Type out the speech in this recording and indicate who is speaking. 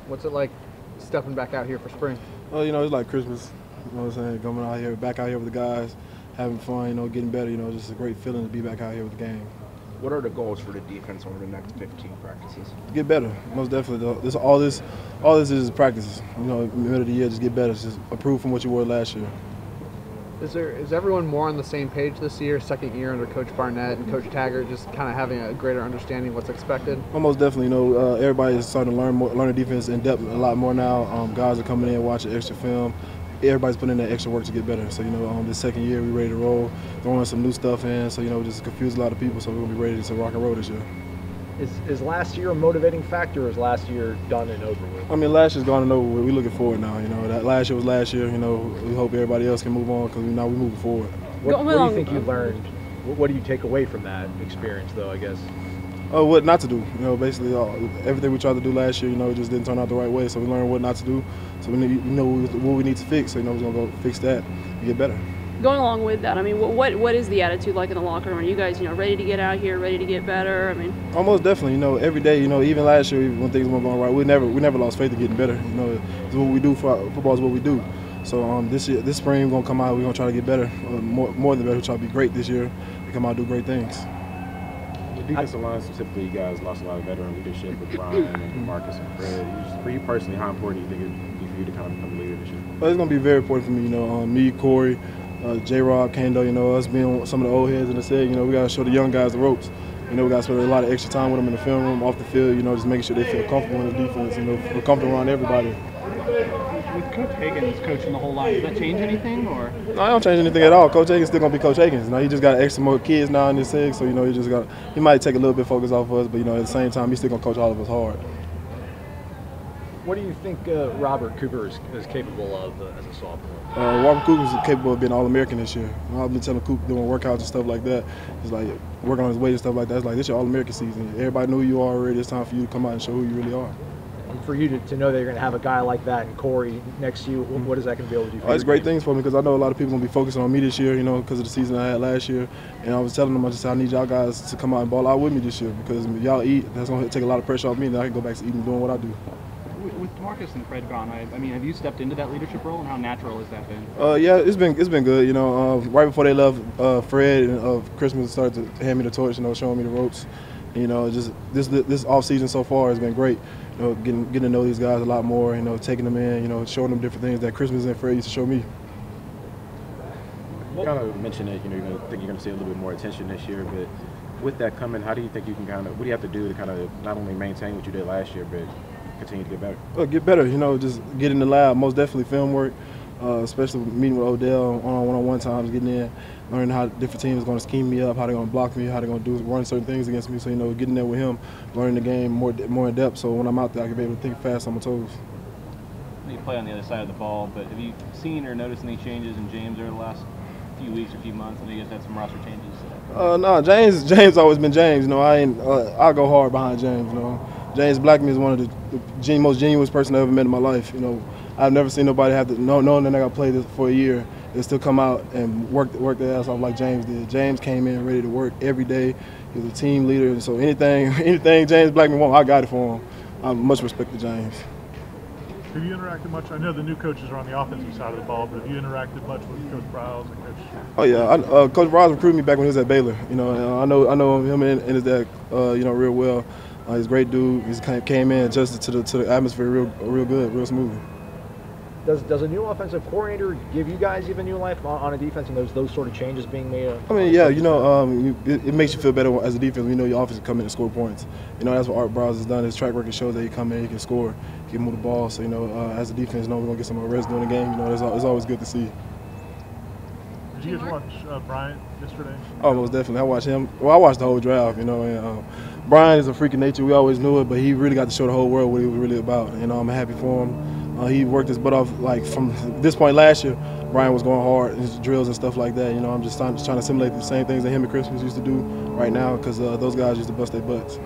Speaker 1: What's it like stepping back out here for spring?
Speaker 2: Well, it's like Christmas. You know what I'm saying? Coming out here, back out here with the guys, having fun, getting better. Just a great feeling to be back out here with the game.
Speaker 3: What are the goals for the defense over the next 15 practices?
Speaker 2: Get better, most definitely. Though. All this is practices. In the middle of the year, just get better. Just improve from what you were last year.
Speaker 1: Is everyone more on the same page this year, second year under Coach Barnett and Coach Taggart, just kind of having a greater understanding of what's expected?
Speaker 2: Well, most definitely. Everybody is starting to learn the defense in depth a lot more now. Guys are coming in, watching extra film. Everybody's putting in that extra work to get better. So, this second year, we're ready to roll, throwing some new stuff in. So, just confuse a lot of people. So, we're going to be ready to rock and roll this year.
Speaker 4: Is last year a motivating factor, or is last year done and over with?
Speaker 2: I mean, last year's gone and over with. We're looking forward now. That last year was last year. We hope everybody else can move on because now we're moving forward.
Speaker 4: What do you think you learned? What do you take away from that experience, though, I guess?
Speaker 2: Oh, what not to do. Basically everything we tried to do last year, it just didn't turn out the right way. So we learned what not to do. So we know what we need to fix. So we're going to go fix that and get better.
Speaker 5: Going along with that, I mean, what is the attitude like in the locker room? Are you guys, ready to get out here, ready to get better? I mean,
Speaker 2: almost definitely. Every day, even last year when things weren't going right, we never lost faith in getting better. It's what we do football is what we do. So this spring we're gonna come out. We're gonna try to get better, more than better. We'll try to be great this year and come out and do great things.
Speaker 6: The defensive line specifically, you guys lost a lot of veteran leadership with Brian and Marcus and Fred. For you personally, how important do you think it would be for you to kind of become a leader this year?
Speaker 2: Well, it's gonna be very important for me. Me, Corey, J-Rob, Kendo, us being some of the old heads in the set, we got to show the young guys the ropes. We got to spend a lot of extra time with them in the film room, off the field, just making sure they feel comfortable in the defense, feel comfortable around everybody.
Speaker 7: With Coach Higgins coaching the whole line, does that change anything? Or?
Speaker 2: No, I don't change anything at all. Coach Higgins still going to be Coach Higgins. He just got extra more kids now in this league, so, he might take a little bit of focus off of us, but, at the same time, he's still going to coach all of us hard.
Speaker 4: What do you think Robert Cooper is capable of as a sophomore?
Speaker 2: Robert Cooper is capable of being All-American this year. I've been telling Cooper doing workouts and stuff like that. It's like working on his weight and stuff like that. It's like, this is your All-American season. Everybody know who you are already. It's time for you to come out and show who you really are.
Speaker 4: And for you to know that you're going to have a guy like that and Corey next to you, what is that going to be able to do for you?
Speaker 2: It's great things for me because I know a lot of people going to be focusing on me this year, because of the season I had last year. And I was telling them, I need y'all guys to come out and ball out with me this year because if y'all eat, that's going to take a lot of pressure off me, and then I can go back to eating and doing what I do.
Speaker 7: With Marcus and Fred gone, I mean, have you stepped into that leadership role, and how natural has that been?
Speaker 2: Yeah, it's been good. Right before they left, Fred and Christmas started to hand me the torch, showing me the ropes. Just this off season so far has been great. Getting to know these guys a lot more. Taking them in. Showing them different things that Christmas and Fred used to show me.
Speaker 6: You kind of mentioned that you're going to see a little bit more attention this year, but with that coming, how do you think you can what do you have to do to kind of not only maintain what you did last year, but continue to get better?
Speaker 2: Well, get better, just get in the lab, most definitely film work, especially meeting with Odell on one-on-one times, getting in, learning how different teams are going to scheme me up, how they're going to block me, how they're going to run certain things against me. So, getting there with him, learning the game more in depth, so when I'm out there, I can be able to think fast on my toes.
Speaker 8: You play on the other side of the ball, but have you seen or noticed any changes in James over the last few weeks or few months? I know you guys had some roster changes.
Speaker 2: No, James always been James. I go hard behind James. James Blackman is one of the most genuine person I ever met in my life. I've never seen nobody have to knowing that I got to play this for a year and still come out and work their ass off like James did. James came in ready to work every day. He was a team leader, and so anything James Blackman wants, I got it for him. I much respect to James.
Speaker 9: Have you interacted much? I know the new coaches are on the offensive side of the ball, but have you interacted much with Coach Briles and Coach?
Speaker 2: Oh yeah, Coach Briles recruited me back when he was at Baylor. I know him and his dad, real well. He's a great dude. He came in, adjusted to the atmosphere real good, real smooth.
Speaker 4: Does a new offensive coordinator give you guys even new life on a defense, and those sort of changes being made?
Speaker 2: I mean, yeah, it makes you feel better as a defense. Your offense can come in and score points. That's what Art Briles has done. His track record shows that he come in, he can score, he can move the ball. So as a defense, we're gonna get some more rest during the game. It's always good to see.
Speaker 9: Did you guys watch Bryant yesterday?
Speaker 2: Oh, most definitely. I watched him. Well, I watched the whole draft. Brian is a freak of nature. We always knew it, but he really got to show the whole world what he was really about. I'm happy for him. He worked his butt off. From this point last year, Brian was going hard, his drills and stuff like that. I'm just trying to simulate the same things that him and Christmas used to do right now because those guys used to bust their butts.